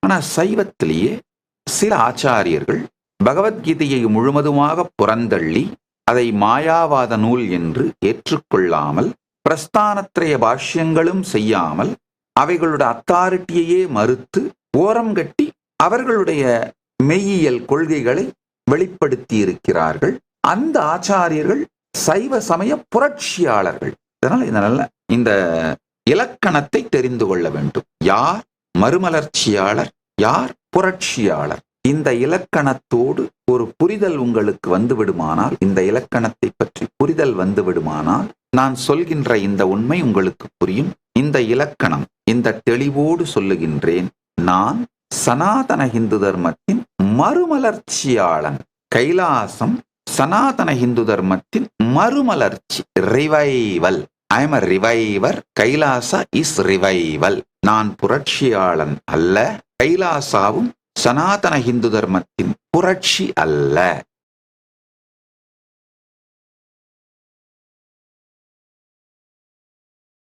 ஆனா சைவத்திலேயே சில ஆச்சாரியர்கள் பகவத்கீதையை முழுவதுமாக புறந்தள்ளி அதை மாயாவாத நூல் என்று ஏற்றுக்கொள்ளாமல், பிரஸ்தானத்ரய பாஷ்யங்களும் செய்யாமல், அவைகளோட அத்தாரிட்டியையே மறுத்து ஓரம் கட்டி அவர்களுடைய மெய்யியல் கொள்கைகளை வெளிப்படுத்தி இருக்கிறார்கள். அந்த ஆச்சாரியர்கள் சைவ சமய புரட்சியாளர்கள். இதனால இந்த இலக்கணத்தை தெரிந்து கொள்ள வேண்டும். யார் மறுமலர்ச்சியாளர், யார் புரட்சியாளர்? இந்த இலக்கணத்தோடு ஒரு புரிதல் உங்களுக்கு வந்துவிடுமானால், இந்த இலக்கணத்தை பற்றி புரிதல் வந்துவிடுமானால், நான் சொல்கின்ற இந்த உண்மை உங்களுக்கு புரியும். இந்த இலக்கணம், இந்த தெளிவோடு சொல்லுகின்றேன். நான் சனாதன இந்து தர்மத்தின் மறுமலர்ச்சியாளன். கைலாசம் சனாதன இந்து தர்மத்தின் மறுமலர்ச்சி, revival. I am a reviver. Kailasa is revival. நான் புரட்சியாளன் அல்ல. கைலாசாவும் சனாதன இந்து தர்மத்தின் புரட்சி அல்ல.